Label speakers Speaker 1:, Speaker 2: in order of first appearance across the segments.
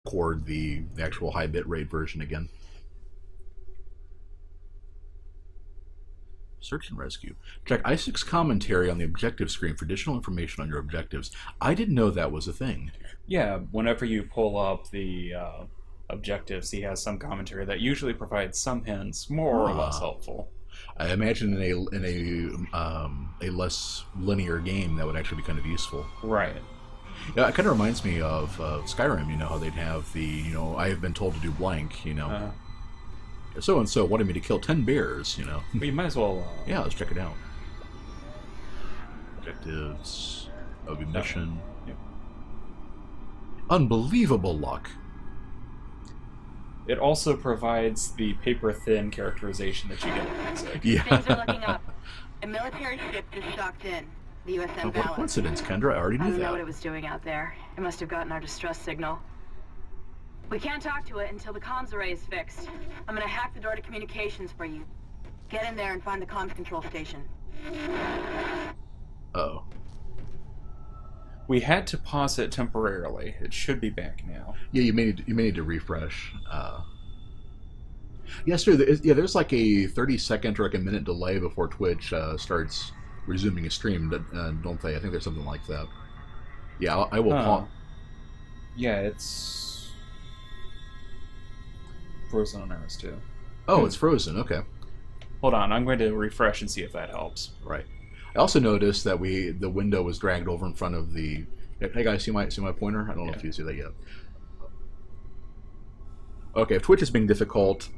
Speaker 1: record the actual high bitrate version again. Search and rescue. Check Isaac's commentary on the objective screen for additional information on your objectives. I didn't know that was a thing.
Speaker 2: Yeah, whenever you pull up the objectives, he has some commentary that usually provides some hints, more or less helpful.
Speaker 1: I imagine in a less linear game that would actually be kind of useful.
Speaker 2: Right.
Speaker 1: Yeah, it kind of reminds me of Skyrim. You know how they'd have the I have been told to do blank. So and so wanted me to kill 10 bears.
Speaker 2: But you might as well.
Speaker 1: Yeah, let's check it out. Objectives. That would be mission.
Speaker 2: Yeah.
Speaker 1: Unbelievable luck.
Speaker 2: It also provides the paper-thin characterization that you get in music.
Speaker 1: Yeah.
Speaker 3: Things are looking up. A military ship just docked in. The USM
Speaker 1: What
Speaker 3: Valor.
Speaker 1: coincidence, Kendra? I already
Speaker 3: I
Speaker 1: knew
Speaker 3: don't know
Speaker 1: that.
Speaker 3: what it was doing out there. It must have gotten our distress signal. We can't talk to it until the comms array is fixed. I'm gonna hack the door to communications for you. Get in there and find the comms control station.
Speaker 1: Uh-oh.
Speaker 2: We had to pause it temporarily. It should be back now.
Speaker 1: Yeah, you may need to refresh. Yes, sir. There's like a 30-second or like a minute delay before Twitch starts resuming a stream, don't they? I think there's something like that. Yeah, I will pause.
Speaker 2: Yeah, it's frozen on ours too.
Speaker 1: Oh, it's frozen. Okay.
Speaker 2: Hold on, I'm going to refresh and see if that helps.
Speaker 1: Right. I also noticed that the window was dragged over in front of the. Hey guys, see my pointer? I don't know if you see that yet. Okay, if Twitch is being difficult,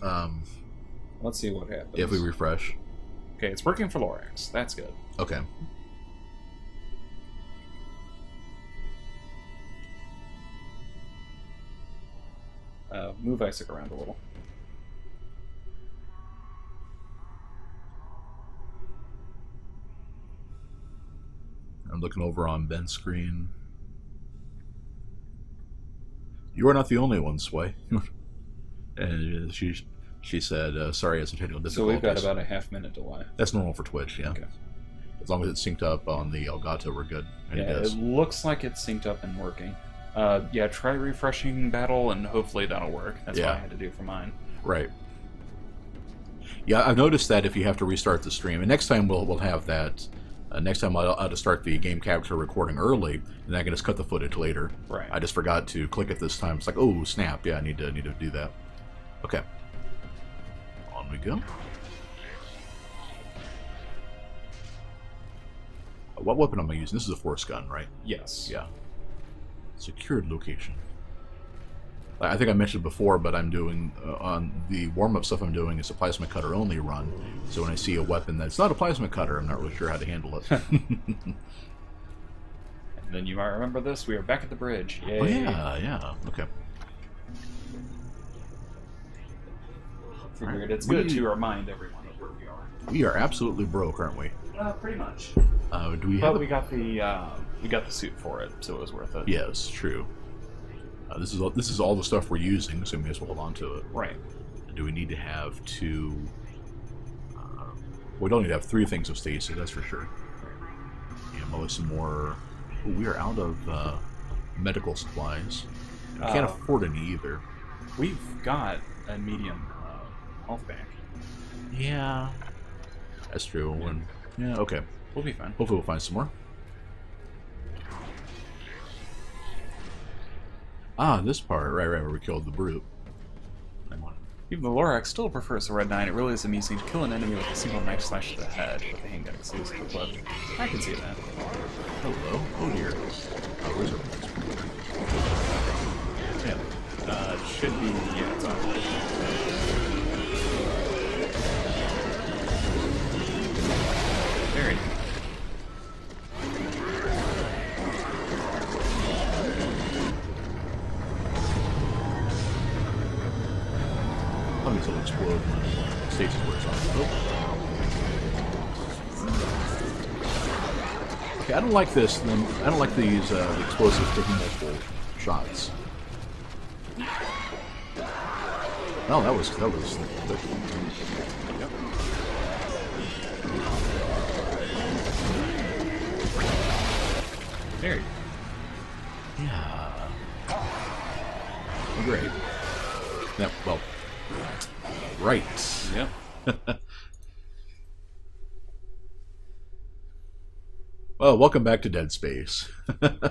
Speaker 2: Let's see what happens.
Speaker 1: if we refresh.
Speaker 2: Okay, it's working for Lorax. That's good.
Speaker 1: Okay.
Speaker 2: Move Isaac around a little.
Speaker 1: I'm looking over on Ben's screen. You are not the only one, Sway. And she said, sorry, it's a technical difficulties.
Speaker 2: So we've got about a half-minute delay.
Speaker 1: That's normal for Twitch, yeah.
Speaker 2: Okay.
Speaker 1: As long as it's synced up on the Elgato, we're good. And
Speaker 2: Yeah, it looks like it's synced up and working. Yeah, try refreshing battle, and hopefully that'll work. That's what I had to do for mine.
Speaker 1: Right. Yeah, I've noticed that if you have to restart the stream, and next time we'll have that. Next time I'll have to start the game capture recording early, and I can just cut the footage later.
Speaker 2: Right.
Speaker 1: I just forgot to click it this time. It's like, oh snap! Yeah, I need to do that. Okay. On we go. What weapon am I using? This is a force gun, right?
Speaker 2: Yes.
Speaker 1: Yeah. Secured location. I think I mentioned before, but I'm doing, on the warm-up stuff I'm doing is a plasma cutter only run. So when I see a weapon that's not a plasma cutter, I'm not really sure how to handle it.
Speaker 2: And then you might remember this, we are back at the bridge. Yay.
Speaker 1: Oh yeah, okay.
Speaker 2: Figured it's good to remind everyone of where we are.
Speaker 1: We are absolutely broke, aren't we?
Speaker 2: Pretty much.
Speaker 1: Do we have
Speaker 2: But we got the suit for it, so it was worth it.
Speaker 1: Yes, true. This is all the stuff we're using, so we may as well hold on to it.
Speaker 2: Right.
Speaker 1: Do we need to have two? We don't need to have three things of stasis, that's for sure. Yeah, maybe some more. Ooh, we are out of medical supplies. We can't afford any either.
Speaker 2: We've got a medium health bank.
Speaker 1: Yeah, that's true. Yeah, okay.
Speaker 2: We'll be fine.
Speaker 1: Hopefully we'll find some more. Ah, this part, right, where we killed the brute.
Speaker 2: Even the Lorax still prefers the Red 9. It really is amusing to kill an enemy with a single knife slash to the head with a handgun exclusive clip. I can see that.
Speaker 1: Hello. Oh dear. Oh, where's it?
Speaker 2: Yeah. It should be. Yeah, it's on. Very nice.
Speaker 1: Probably will explode when stasis works on it. Oh. Okay, I don't like this. I don't like these explosives taking multiple shots. Oh, that was. Yep.
Speaker 2: There you go.
Speaker 1: Yeah. Great. Yeah, well, right.
Speaker 2: Yep.
Speaker 1: Well, welcome back to Dead Space. But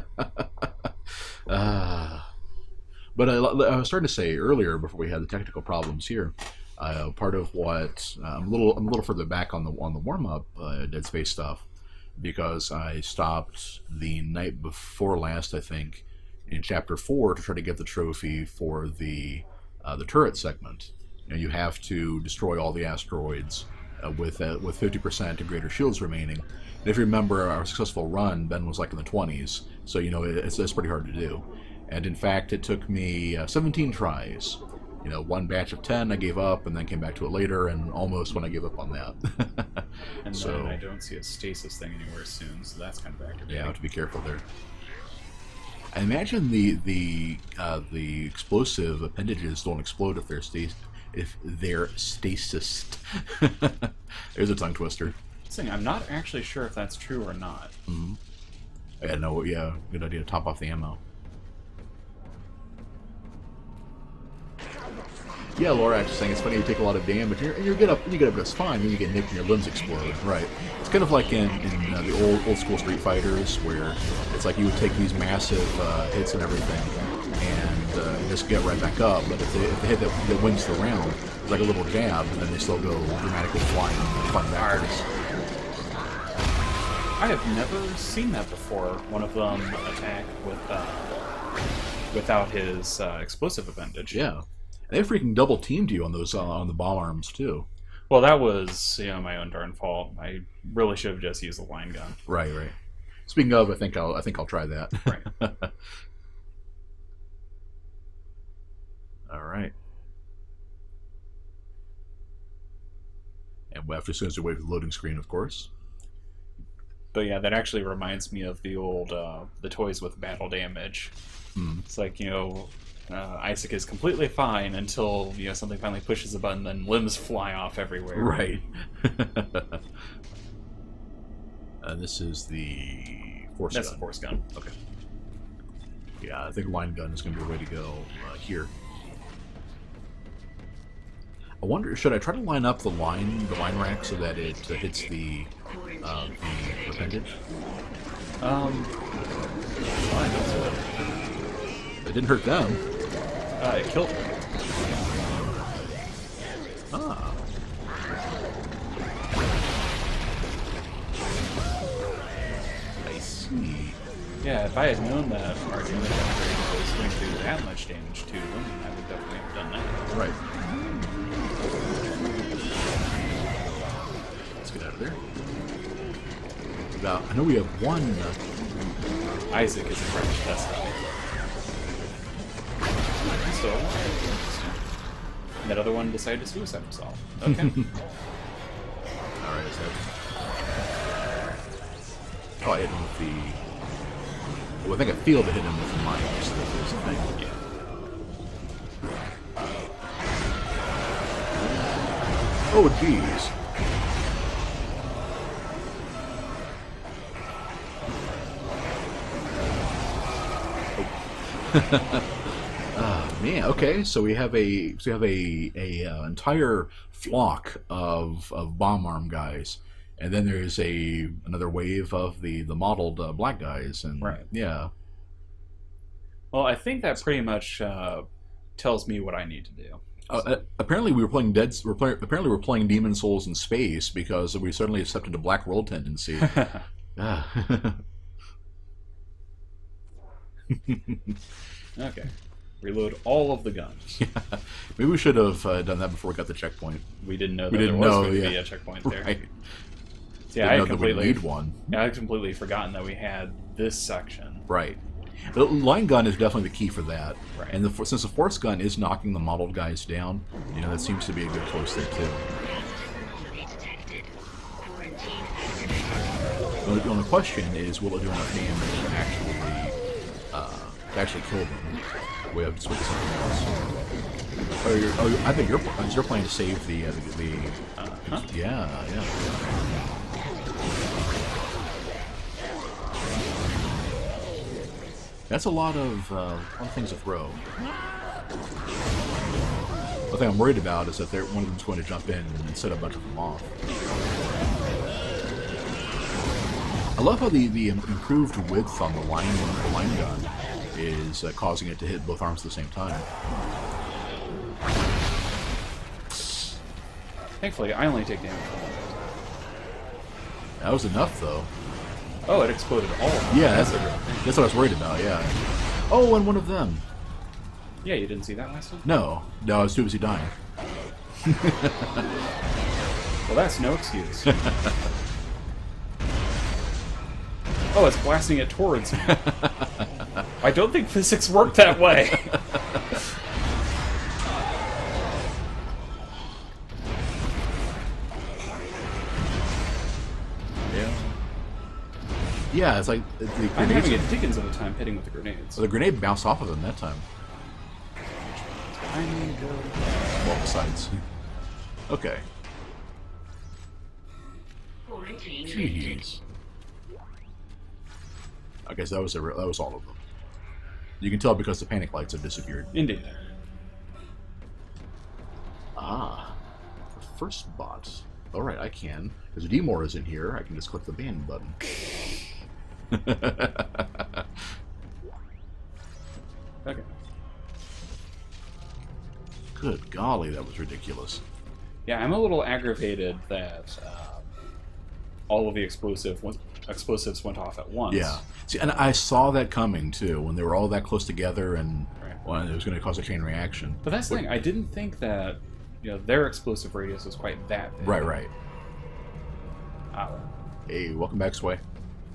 Speaker 1: I was starting to say earlier, before we had the technical problems here, part of what I'm a little further back on the warm up Dead Space stuff, because I stopped the night before last, I think, in Chapter 4 to try to get the trophy for the turret segment. You know, you have to destroy all the asteroids with 50% and greater shields remaining. And if you remember our successful run, Ben was like in the 20s, so you know it's pretty hard to do. And in fact, it took me 17 tries. You know, one batch of 10 I gave up, and then came back to it later, and almost when I gave up on that.
Speaker 2: And
Speaker 1: so,
Speaker 2: then I don't see a stasis thing anywhere soon, so that's kind of aggravating.
Speaker 1: Yeah, I have to be careful there. I imagine the explosive appendages don't explode if they're stasis. There's a tongue twister.
Speaker 2: I'm not actually sure if that's true or not.
Speaker 1: Mm-hmm. Yeah, good idea to top off the ammo. Yeah, Laura actually saying it's funny you take a lot of damage and you get up just fine, then you get nicked and your limbs explode. Right. It's kind of like in the old school Street Fighters, where it's like you would take these massive hits and everything and just get right back up. But if the hit that wins the round is like a little jab, and then they still go dramatically flying backwards.
Speaker 2: I have never seen that before. One of them attack without his explosive appendage.
Speaker 1: Yeah. They freaking double teamed you on those on the bomb arms too.
Speaker 2: Well, that was my own darn fault. I really should have just used the line gun.
Speaker 1: Right. Speaking of, I think I'll try that.
Speaker 2: Right.
Speaker 1: All right. And after as soon as we wait for the loading screen, of course.
Speaker 2: But yeah, that actually reminds me of the old the toys with battle damage. It's like, Isaac is completely fine until something finally pushes a button, then limbs fly off everywhere.
Speaker 1: Right. This is the force gun.
Speaker 2: That's the force gun.
Speaker 1: Okay. Yeah, I think line gun is going to be the way to go here. I wonder, should I try to line up the line rack so that it hits the appendage? It didn't hurt them.
Speaker 2: It killed them.
Speaker 1: Ah. I see.
Speaker 2: Yeah, if I had known that our damage upgrade was going to do that much damage to them, I would definitely have done that.
Speaker 1: Right. Let's get out of there. I know we have one.
Speaker 2: Isaac is a French test out. So, that other one decided to suicide himself. Okay.
Speaker 1: Alright, is that... Oh, I hit him with the... Well, I think I feel to hit him with the mine, so there's a thing.
Speaker 2: Yeah.
Speaker 1: Oh, jeez. Man, okay, so we have a entire flock of bomb arm guys, and then there's another wave of the modeled black guys, and
Speaker 2: right.
Speaker 1: Yeah.
Speaker 2: Well, I think that pretty much tells me what I need to do.
Speaker 1: Apparently, we're playing Demon Souls in space, because we certainly accepted a black roll tendency.
Speaker 2: Okay. Reload all of the guns.
Speaker 1: Yeah. Maybe we should have done that before we got the checkpoint.
Speaker 2: We didn't know that there was going to be a checkpoint there.
Speaker 1: Right.
Speaker 2: So yeah, I
Speaker 1: completely need one.
Speaker 2: Yeah, I had completely forgotten that we had this section.
Speaker 1: Right. The line gun is definitely the key for that.
Speaker 2: Right.
Speaker 1: And since the force gun is knocking the modeled guys down, that seems to be a good choice there too. The only question is, will it do enough damage to actually kill them? We have to switch to something else. I think you're planning to save the
Speaker 2: huh?
Speaker 1: Yeah. That's a lot of things to throw. thing I'm worried about is that one of them's going to jump in and set a bunch of them off. I love how the improved width on the line gun is causing it to hit both arms at the same time.
Speaker 2: Thankfully, I only take damage from one.
Speaker 1: That was enough, though.
Speaker 2: Oh, it exploded all of them.
Speaker 1: Yeah, that's what I was worried about, yeah. Oh, and one of them.
Speaker 2: Yeah, you didn't see that last time?
Speaker 1: No, I was too busy dying.
Speaker 2: Well, that's no excuse. Oh, it's blasting it towards me. I don't think physics work that way.
Speaker 1: Yeah, it's like
Speaker 2: I'm having a Dickens of a time hitting with the grenades.
Speaker 1: Well, the grenade bounced off of him that time.
Speaker 2: I need to...
Speaker 1: Both sides. Okay. Jeez. I guess that was all of them. You can tell because the panic lights have disappeared.
Speaker 2: Indeed.
Speaker 1: Ah, the first bot. All right, I can. Because D-More isn't here, I can just click the ban button.
Speaker 2: Okay.
Speaker 1: Good golly, that was ridiculous.
Speaker 2: Yeah, I'm a little aggravated that all of the explosives went off at once.
Speaker 1: Yeah. See, and I saw that coming, too, when they were all that close together and well, it was going to cause a chain reaction.
Speaker 2: But that's the thing, I didn't think that their explosive radius was quite that big.
Speaker 1: Right.
Speaker 2: Ah.
Speaker 1: Hey, welcome back, Sway.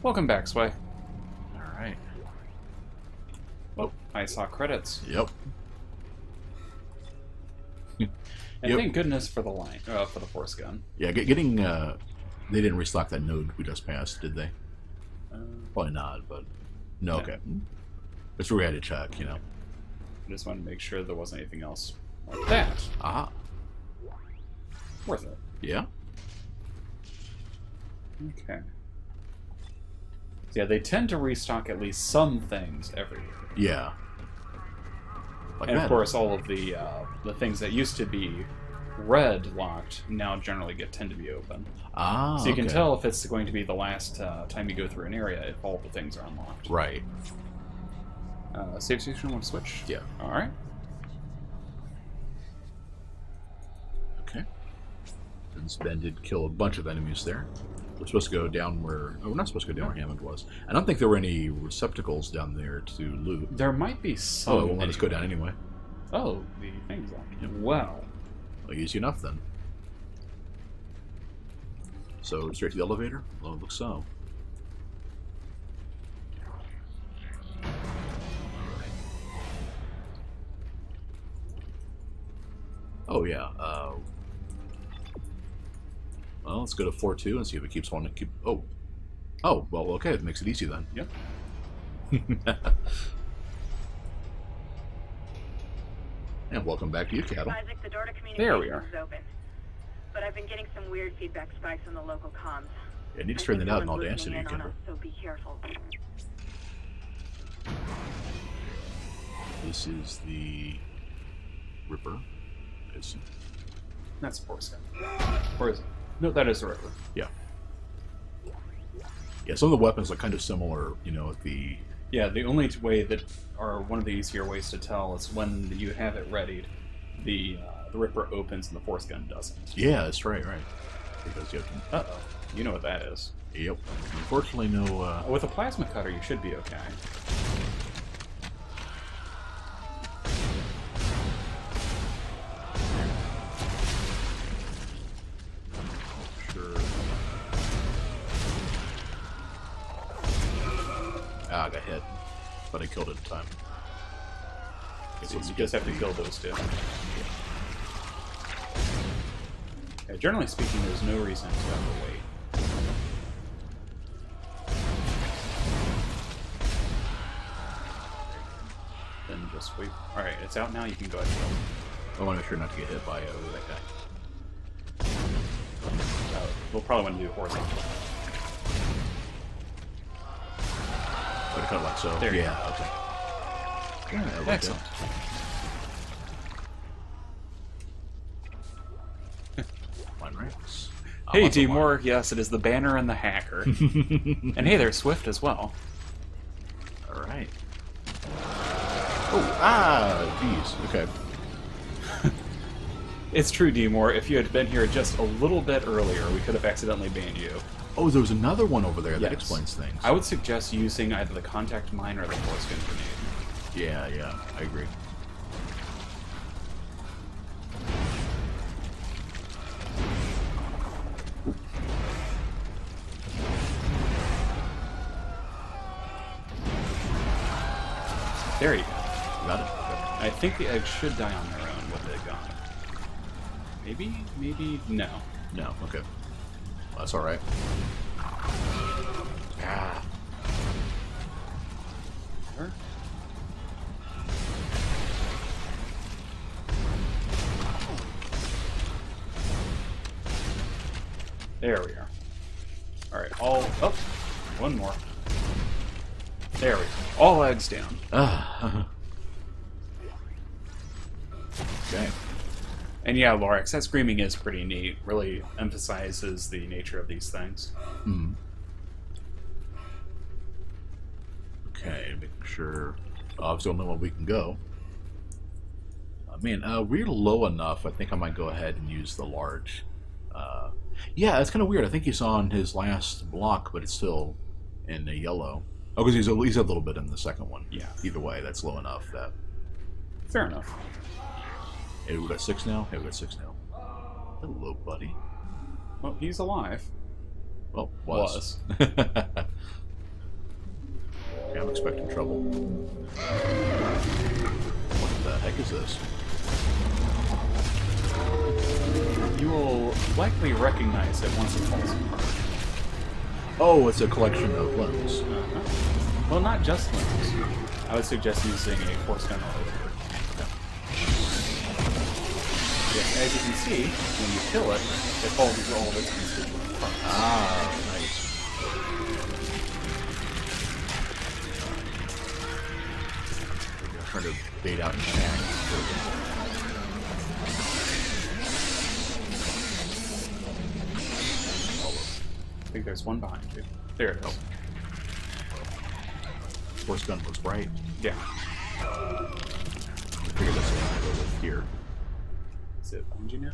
Speaker 2: Welcome back, Sway.
Speaker 1: Alright.
Speaker 2: Oh, I saw credits.
Speaker 1: Yep.
Speaker 2: And thank goodness for the line, for the force gun.
Speaker 1: Yeah, getting, they didn't restock that node we just passed, did they? Probably not, but... No, okay. That's where we had to check,
Speaker 2: I just wanted to make sure there wasn't anything else like that.
Speaker 1: Ah.
Speaker 2: Worth it.
Speaker 1: Yeah.
Speaker 2: Okay. So yeah, they tend to restock at least some things every year.
Speaker 1: Yeah. Like
Speaker 2: and
Speaker 1: that.
Speaker 2: Of course, all of the things that used to be red locked now generally tend to be open.
Speaker 1: Ah.
Speaker 2: So you can tell if it's going to be the last time you go through an area if all the things are unlocked.
Speaker 1: Right.
Speaker 2: Save station, want to switch?
Speaker 1: Yeah.
Speaker 2: All right.
Speaker 1: Okay. And Ben did kill a bunch of enemies there. We're supposed to go down where... Oh, we're not supposed to go down where Hammond was. I don't think there were any receptacles down there to loot.
Speaker 2: There might be some.
Speaker 1: Oh, well, let us go down anyway.
Speaker 2: Oh, the thing's on.
Speaker 1: Yep.
Speaker 2: Well,
Speaker 1: easy enough then. So, straight to the elevator? Well, it looks so. Oh, yeah. Well, let's go to 4-2 and see if it keeps wanting to keep... Oh, well, okay. It makes it easy then.
Speaker 2: Yep.
Speaker 1: And welcome back to you, Cattle.
Speaker 3: Isaac, the door to
Speaker 2: There we are.
Speaker 3: communications is open. But I've been getting some weird feedback spikes on the local comms.
Speaker 1: Yeah, I need to turn that out in
Speaker 3: someone's
Speaker 1: Audacity,
Speaker 3: listening in on
Speaker 1: Kendra.
Speaker 3: us, so be careful.
Speaker 1: This is the Ripper.
Speaker 2: that's a force gun. Or is it? No, that is a Ripper.
Speaker 1: Yeah. Yeah, some of the weapons are kind of similar, at the...
Speaker 2: Yeah, the only way that, or one of the easier ways to tell is when you have it readied, the Ripper opens and the force gun doesn't.
Speaker 1: Yeah, that's right. Because you have to...
Speaker 2: Uh-oh. You know what that is.
Speaker 1: Yep. Unfortunately, no...
Speaker 2: With a plasma cutter, you should be okay.
Speaker 1: Sure. Ah, I got hit. But I killed it in time.
Speaker 2: So you just have to kill those two. Yeah, generally speaking, there's no reason to have to wait. Then just wait. Alright, it's out now, you can go ahead and kill him.
Speaker 1: I want to make sure not to get hit by that guy.
Speaker 2: We'll probably want to do horizontal.
Speaker 1: But it cut like so.
Speaker 2: There you
Speaker 1: yeah,
Speaker 2: go.
Speaker 1: Okay. Yeah,
Speaker 2: Excellent.
Speaker 1: Thanks.
Speaker 2: Hey, Timor. Yes, it is the Banner and the Hacker. And hey, there's Swift as well.
Speaker 1: All right. Oh, geez. Okay.
Speaker 2: It's true, Timor. If you had been here just a little bit earlier, we could have accidentally banned you.
Speaker 1: Oh, there was another one over there that
Speaker 2: Yes.
Speaker 1: explains things.
Speaker 2: I would suggest using either the contact mine or the foreskin grenade.
Speaker 1: Yeah, I agree.
Speaker 2: There you go.
Speaker 1: Got it. Okay.
Speaker 2: I think the eggs should die on their own with it gone. Maybe, maybe no.
Speaker 1: No, okay. Well, that's alright. Ah.
Speaker 2: Sure. There we are. Alright, one more. There we go. All eggs down.
Speaker 1: Okay.
Speaker 2: And yeah, Lorax, that screaming is pretty neat. Really emphasizes the nature of these things.
Speaker 1: Hmm. Okay, making sure. Obviously, only one we can go. Man, we're low enough. I think I might go ahead and use the large. Yeah, it's kind of weird. I think he's on his last block, but it's still in the yellow. Oh, because he's a little bit in the second one.
Speaker 2: Yeah.
Speaker 1: Either way, that's low enough. That.
Speaker 2: Fair enough.
Speaker 1: Hey, we got 6 now? Hey, we got 6 now. Hello, buddy.
Speaker 2: Well, he's alive.
Speaker 1: Well, was. Yeah, I'm expecting trouble. What the heck is this?
Speaker 2: You will likely recognize it once it falls apart.
Speaker 1: Oh, it's a collection of limbs.
Speaker 2: Well, not just limbs. I would suggest using a force gun over. Yes, as you can see, when you kill it, it falls into all of its constituent parts.
Speaker 1: Ah, nice. I'm trying to bait out and attack.
Speaker 2: I think there's one behind you. There it is.
Speaker 1: Force gun was right.
Speaker 2: Yeah.
Speaker 1: I figured that's what I'm going to go with here.
Speaker 2: Is it behind you now?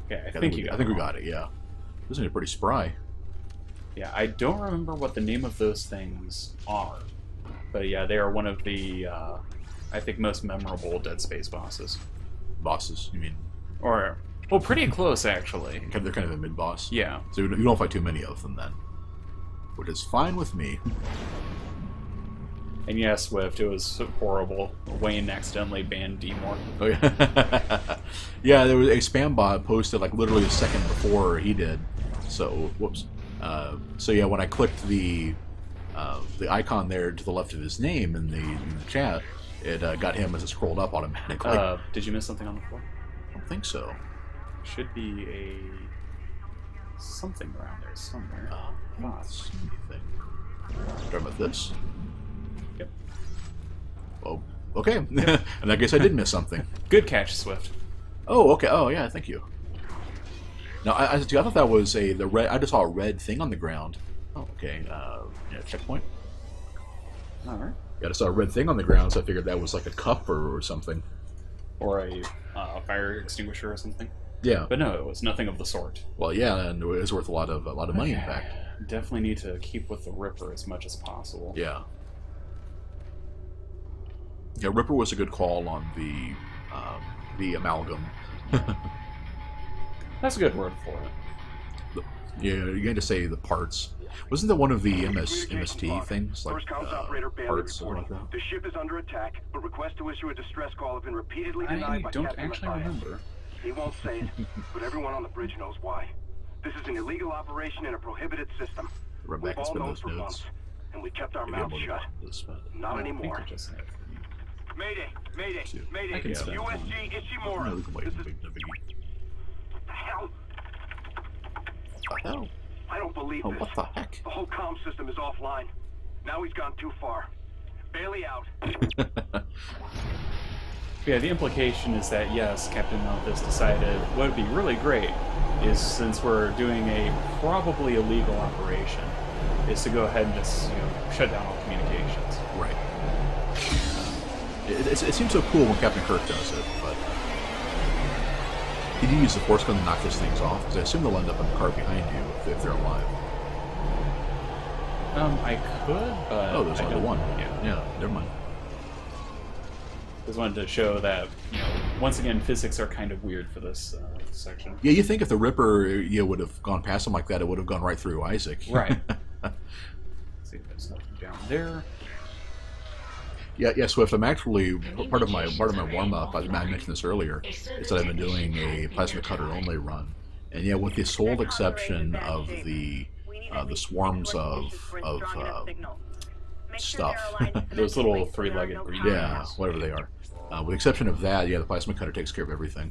Speaker 2: Okay, I
Speaker 1: I
Speaker 2: think you got
Speaker 1: I think
Speaker 2: it
Speaker 1: we
Speaker 2: all.
Speaker 1: got it, yeah. This is pretty spry.
Speaker 2: Yeah, I don't remember what the name of those things are. But yeah, they are one of the, I think, most memorable Dead Space bosses.
Speaker 1: Bosses, you mean?
Speaker 2: Or, well, pretty close, actually.
Speaker 1: They're kind of a mid-boss.
Speaker 2: Yeah.
Speaker 1: So you don't fight too many of them then. Which is fine with me.
Speaker 2: And yeah, Swift, it was horrible. Wayne accidentally banned Timor.
Speaker 1: Oh yeah. Yeah, there was a spam bot posted like literally a second before he did. So whoops. So yeah, when I clicked the icon there to the left of his name in the chat, it got him as it scrolled up automatically.
Speaker 2: Did you miss something on the floor?
Speaker 1: I don't think so.
Speaker 2: Should be something around there somewhere.
Speaker 1: Not see anything. Talking about this?
Speaker 2: Yep.
Speaker 1: Oh, okay. And I guess I did miss something.
Speaker 2: Good catch, Swift.
Speaker 1: Oh, okay. Oh, yeah. Thank you. No, I thought that was the red. I just saw a red thing on the ground. Oh, okay. Yeah, checkpoint.
Speaker 2: All right.
Speaker 1: Yeah, I just saw a red thing on the ground, so I figured that was like a cup or something.
Speaker 2: Or a fire extinguisher or something.
Speaker 1: Yeah.
Speaker 2: But no, it was nothing of the sort.
Speaker 1: Well, yeah, and it was worth a lot of money, in fact.
Speaker 2: Definitely need to keep with the Ripper as much as possible.
Speaker 1: Yeah. Yeah, Ripper was a good call on the amalgam.
Speaker 2: That's a good word for it.
Speaker 1: Yeah, you're going to say the parts. Wasn't that one of the MST things, like parts, something like that?
Speaker 4: The ship is under attack, but requests to issue a distress call have been repeatedly denied
Speaker 2: I
Speaker 4: by
Speaker 2: don't
Speaker 4: Captain
Speaker 2: actually
Speaker 4: Matthias.
Speaker 2: remember.
Speaker 4: He won't say it, but everyone on the bridge knows why. This is an illegal operation in a prohibited system.
Speaker 1: Run
Speaker 4: We've
Speaker 1: back and
Speaker 4: all
Speaker 1: spin
Speaker 4: known
Speaker 1: those
Speaker 4: for
Speaker 1: notes.
Speaker 4: months, and we kept our
Speaker 1: Maybe
Speaker 4: mouths
Speaker 1: I'm
Speaker 4: shut. Not
Speaker 2: I think
Speaker 4: anymore.
Speaker 2: it just had-
Speaker 4: Mayday! Mayday!
Speaker 1: See.
Speaker 2: I
Speaker 4: Mayday!
Speaker 2: can spin
Speaker 4: USG
Speaker 1: No,
Speaker 4: Ishimura!
Speaker 1: we can wait.
Speaker 4: This
Speaker 1: No
Speaker 4: is...
Speaker 1: biggie.
Speaker 4: What the hell?
Speaker 1: What the hell?
Speaker 4: I don't believe
Speaker 1: Oh,
Speaker 4: this.
Speaker 1: what the heck?
Speaker 4: The whole comm system is offline. Now he's gone too far. Bailey out.
Speaker 2: Yeah, the implication is that, yes, Captain Malthus decided what would be really great is, since we're doing a probably illegal operation, is to go ahead and just, shut down all communications.
Speaker 1: Right. It seems so cool when Captain Kirk does it, but... Did you use the Force gun to knock those things off? Because I assume they'll end up in the car behind you if they're alive.
Speaker 2: I could, but...
Speaker 1: Oh, there's only one.
Speaker 2: Yeah,
Speaker 1: never mind.
Speaker 2: Just wanted to show that, once again, physics are kind of weird for this section.
Speaker 1: Yeah, you think if the Ripper would have gone past him like that, it would have gone right through Isaac.
Speaker 2: Right. Let's see if there's nothing down there.
Speaker 1: Yeah, Swift. I'm actually part of my warm up. I mentioned this earlier. Is that I've been doing a plasma cutter only run, and yeah, with the sole exception of the swarms of stuff.
Speaker 2: Those little three-legged green
Speaker 1: Yeah,
Speaker 2: things.
Speaker 1: whatever they are. With the exception of that, yeah, the plasma cutter takes care of everything.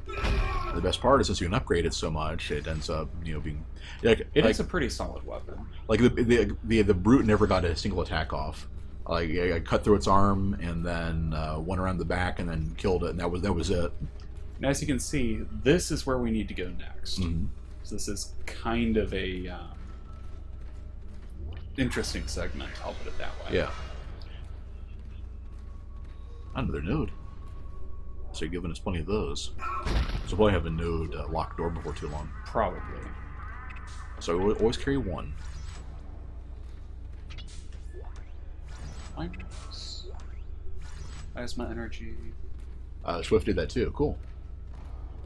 Speaker 1: The best part is, since you can upgrade it so much, it ends up, being...
Speaker 2: It is a pretty solid weapon.
Speaker 1: Like, the Brute never got a single attack off. Like, I cut through its arm, and then went around the back, and then killed it, and that was it.
Speaker 2: And as you can see, this is where we need to go next.
Speaker 1: Mm-hmm.
Speaker 2: So this is kind of a interesting segment, I'll put it that way.
Speaker 1: Yeah. Another node. So you're giving us plenty of those. So we'll have a node locked door before too long.
Speaker 2: Probably.
Speaker 1: So we always carry one.
Speaker 2: Plasma energy.
Speaker 1: Swift did that too. Cool.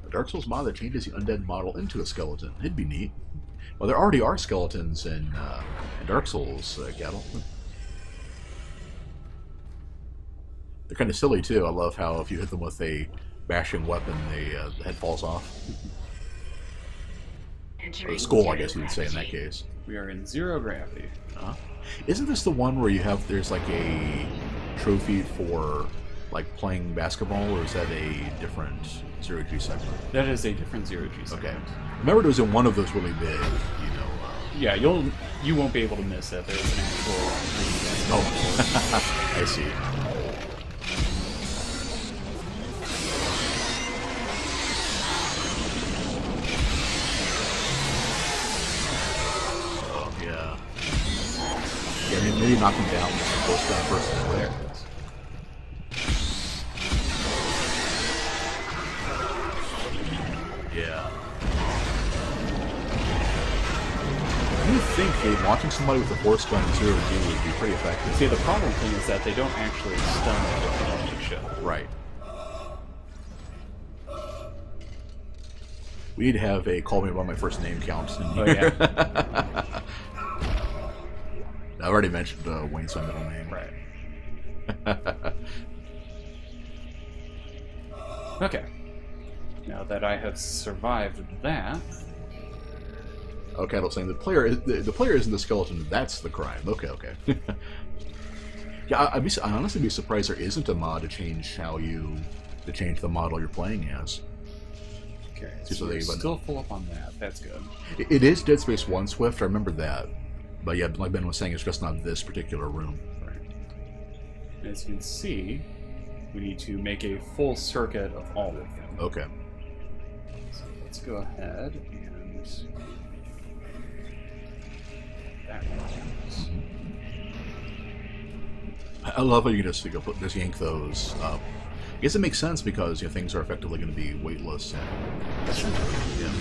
Speaker 1: A Dark Souls mod that changes the undead model into a skeleton. It'd be neat. Well, there already are skeletons in Dark Souls, Gattle. They're kind of silly too. I love how if you hit them with a bashing weapon, the head falls off. Or the skull, I guess you would say in that case.
Speaker 2: We are in 0 gravity.
Speaker 1: Isn't this the one where there's like a trophy for like playing basketball, or is that a different 0G segment?
Speaker 2: That is a different 0G segment.
Speaker 1: Okay. Remember, it was in one of those really big,
Speaker 2: Yeah, you won't be able to miss it. There's an actual.
Speaker 1: Oh, I see. Oh yeah. Yeah, maybe knock him down when the post down first is there. Yeah. You think launching somebody with a force gun in 0G would be pretty effective.
Speaker 2: See, the problem thing is that they don't actually stun the enemy ship.
Speaker 1: Right. We need to have a call me by my first name count in here.
Speaker 2: Oh, yeah.
Speaker 1: I already mentioned Wayne's my middle name.
Speaker 2: Right. Okay. Now that I have survived that...
Speaker 1: Okay, I was saying the player isn't the skeleton. That's the crime. Okay. Yeah, I'd honestly be surprised there isn't a mod to change the model you're playing as.
Speaker 2: Okay,
Speaker 1: so
Speaker 2: we're still full up on that. That's good.
Speaker 1: It is Dead Space 1 Swift. I remember that. But yeah, like Ben was saying, it's just not this particular room.
Speaker 2: Right. As you can see, we need to make a full circuit of all of them.
Speaker 1: Okay.
Speaker 2: So let's go ahead and that works.
Speaker 1: I love how you can just yank those up. I guess it makes sense because things are effectively going to be weightless. Yeah.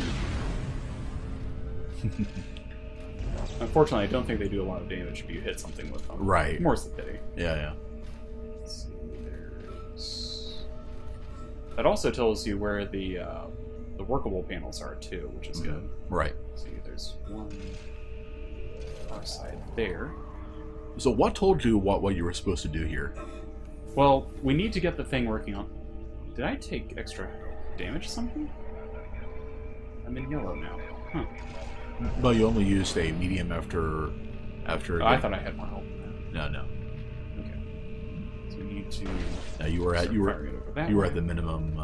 Speaker 2: Unfortunately, I don't think they do a lot of damage if you hit something with them.
Speaker 1: Right.
Speaker 2: More's the pity.
Speaker 1: Yeah.
Speaker 2: Let's see, there's... That also tells you where the workable panels are too, which is good.
Speaker 1: Right.
Speaker 2: See, there's one far side there.
Speaker 1: So what told you what you were supposed to do here?
Speaker 2: Well, we need to get the thing working on... Did I take extra damage or something? I'm in yellow now. Huh.
Speaker 1: Well, you only used a medium after...
Speaker 2: Oh, I thought I had more health than that.
Speaker 1: No.
Speaker 2: Okay. So we need to...
Speaker 1: No, you were at the minimum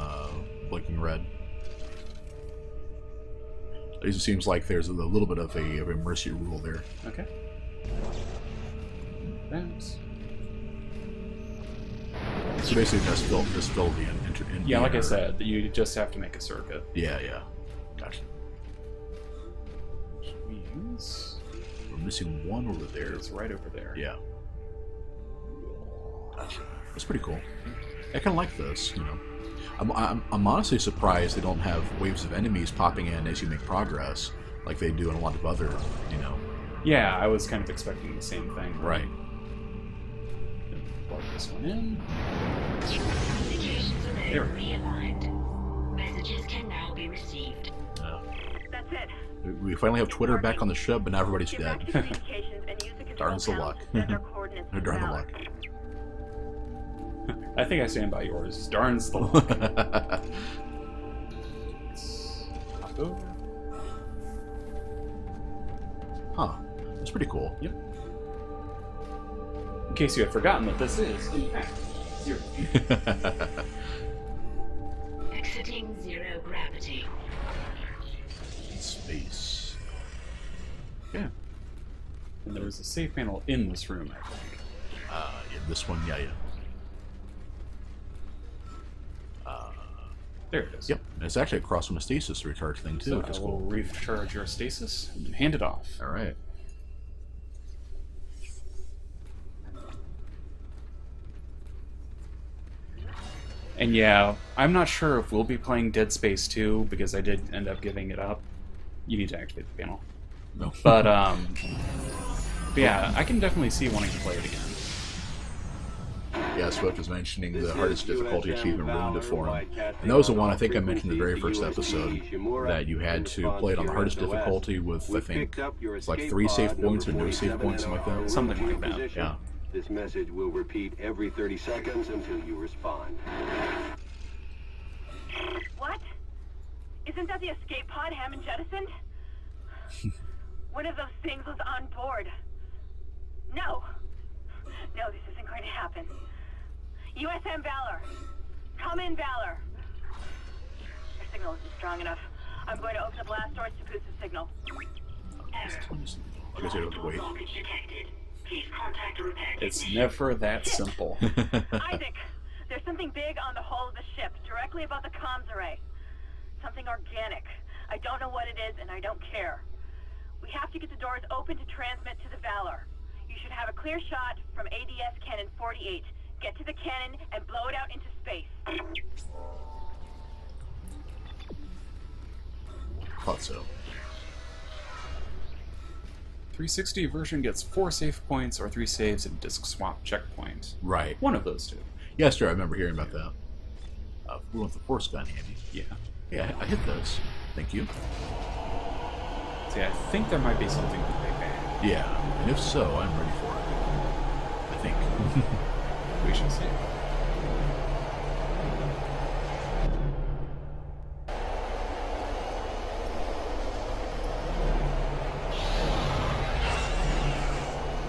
Speaker 1: blinking red. It seems like there's a little bit of a mercy rule there.
Speaker 2: Okay. Thanks.
Speaker 1: So basically, just fill the
Speaker 2: Yeah, like I said, you just have to make a circuit.
Speaker 1: Yeah, yeah. Gotcha.
Speaker 2: Means
Speaker 1: We're missing one over there.
Speaker 2: it's right over there.
Speaker 1: Yeah. Gotcha. That's pretty cool. I kind of like this, you know. I'm honestly surprised they don't have waves of enemies popping in as you make progress, like they do in a lot of other, you know.
Speaker 2: Yeah, I was kind of expecting the same thing.
Speaker 1: Right.
Speaker 2: Plug this one in.
Speaker 5: Communications
Speaker 2: There.
Speaker 5: array realigned. Messages can now be received.
Speaker 3: That's it.
Speaker 1: We finally have Twitter back on the ship, but now everybody's
Speaker 3: Get back to
Speaker 1: dead.
Speaker 3: communications and use the control
Speaker 1: Darn's the
Speaker 3: panel
Speaker 1: luck.
Speaker 3: to send our coordinates to
Speaker 1: Darn the
Speaker 3: Valor.
Speaker 1: luck.
Speaker 2: I think I stand by yours. Darn's the luck. Let's hop over.
Speaker 1: Huh. That's pretty cool.
Speaker 2: Yep. In case you had forgotten that this is, in fact, zero.
Speaker 5: Exiting zero gravity.
Speaker 1: Space. Yeah.
Speaker 2: And there was a save panel in this room, I think.
Speaker 1: Yeah, this one, yeah.
Speaker 2: There it is.
Speaker 1: Yep. And it's actually across from a stasis recharge thing, too,
Speaker 2: So
Speaker 1: which is
Speaker 2: I will
Speaker 1: cool.
Speaker 2: recharge your stasis and hand it off.
Speaker 1: All right.
Speaker 2: And yeah, I'm not sure if we'll be playing Dead Space 2 because I did end up giving it up. You need to activate the panel.
Speaker 1: No.
Speaker 2: But yeah, I can definitely see wanting to play it again.
Speaker 1: Yeah, Swift was mentioning the hardest difficulty achievement ruined it for him. And that was the one I think I mentioned in the very first episode, that you had to play it on the hardest difficulty with, I think, it's like 3 save points or no save points, something like that.
Speaker 2: Something like that,
Speaker 1: yeah.
Speaker 4: This message will repeat every 30 seconds until you respond.
Speaker 3: What? Isn't that the escape pod Hammond jettisoned? One of those things was on board. No. No, this isn't going to happen. USM Valor. Come in, Valor. Your signal isn't strong enough. I'm going to open the blast doors to boost the signal.
Speaker 1: I guess I have to wait.
Speaker 5: Blockage detected. Please contact a repair
Speaker 2: It's
Speaker 5: technician.
Speaker 2: never that simple.
Speaker 3: Isaac, there's something big on the hull of the ship, directly above the comms array. Something organic. I don't know what it is, and I don't care. We have to get the doors open to transmit to the Valor. You should have a clear shot from ADS Cannon 48. Get to the cannon and blow it out into space.
Speaker 1: Thought so.
Speaker 2: 360 version gets 4 save points or 3 saves and disk swap checkpoint.
Speaker 1: Right.
Speaker 2: One of those two.
Speaker 1: Yes, sir, I remember hearing about that. We want the force gun handy.
Speaker 2: Yeah.
Speaker 1: Yeah, I hit those. Thank you.
Speaker 2: See, I think there might be something that they banned.
Speaker 1: Yeah, and if so, I'm ready for it. I think.
Speaker 2: We shall see.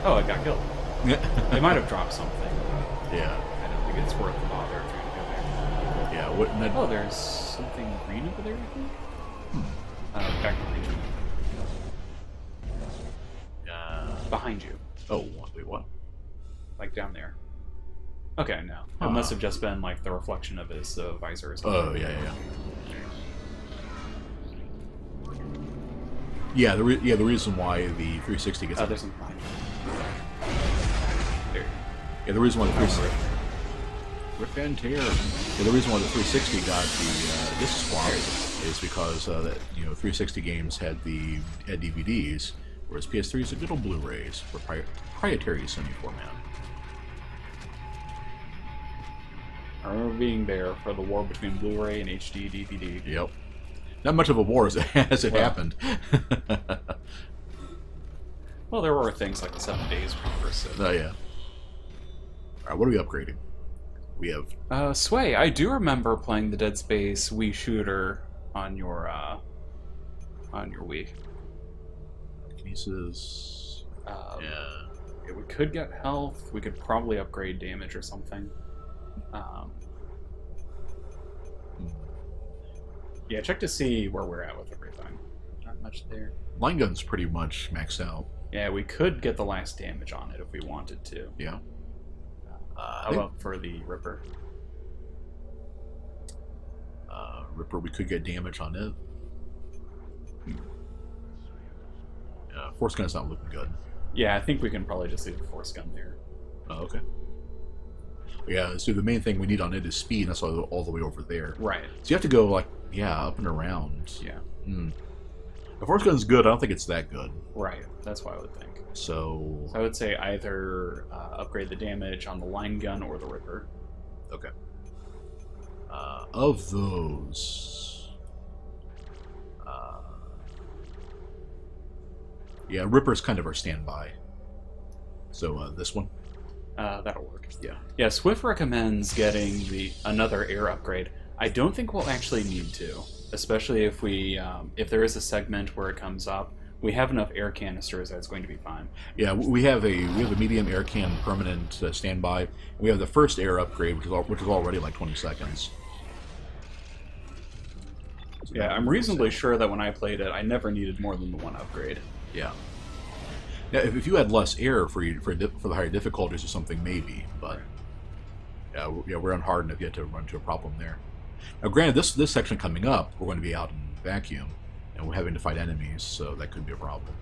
Speaker 2: Oh, it got killed. They might have dropped something.
Speaker 1: Yeah.
Speaker 2: I don't think it's worth the bother trying to go there.
Speaker 1: Yeah, wouldn't that...
Speaker 2: Oh, there's something green over there, I think? Back behind you. Behind you.
Speaker 1: Oh, wait, what?
Speaker 2: Like down there. Okay, no. It must have just been like the reflection of his visor or something.
Speaker 1: Oh, yeah. Yeah, the reason why the 360 gets...
Speaker 2: Oh, there's something behind you. There.
Speaker 1: Yeah, the reason why the 360... Rip and tear. Yeah, the reason why the 360 got the disc swap is because 360 games had DVDs, whereas PS3s had good old Blu-rays, proprietary Sony format.
Speaker 2: I remember being there for the war between Blu-ray and HD DVD.
Speaker 1: Yep. Not much of a war as it happened.
Speaker 2: Well, there were things like the 7 Days Congress.
Speaker 1: Oh, yeah. Alright, what are we upgrading? We have...
Speaker 2: Sway, I do remember playing the Dead Space Wii shooter on your Wii.
Speaker 1: Telekinesis... yeah.
Speaker 2: We could get health. We could probably upgrade damage or something. Yeah, check to see where we're at with everything. Not much there.
Speaker 1: Line gun's pretty much maxed out.
Speaker 2: Yeah, we could get the last damage on it if we wanted to.
Speaker 1: Yeah.
Speaker 2: How about for the Ripper?
Speaker 1: Ripper, we could get damage on it. Force gun's not looking good.
Speaker 2: Yeah, I think we can probably just leave the Force gun there.
Speaker 1: Oh, okay. Yeah, so the main thing we need on it is speed. That's all the way over there.
Speaker 2: Right.
Speaker 1: So you have to go, like, yeah, up and around.
Speaker 2: Yeah.
Speaker 1: The Force gun's good. I don't think it's that good.
Speaker 2: Right. That's what I would think.
Speaker 1: So
Speaker 2: I would say either upgrade the damage on the line gun or the Ripper.
Speaker 1: okay. Of those, yeah, Ripper's kind of our standby. So this one.
Speaker 2: That'll work.
Speaker 1: Yeah.
Speaker 2: Yeah, Swift recommends getting another air upgrade. I don't think we'll actually need to, especially if if there is a segment where it comes up. We have enough air canisters that it's going to be fine.
Speaker 1: Yeah, we have a medium air can permanent standby. We have the first air upgrade, which is already like 20 seconds. So
Speaker 2: Yeah, I'm reasonably sure that when I played it, I never needed more than the one upgrade.
Speaker 1: Yeah. Now, if you had less air for the higher difficulties or something, maybe. But yeah, we're on hard enough yet to run into a problem there. Now, granted, this section coming up, we're going to be out in vacuum, and we're having to fight enemies, so that could be a problem.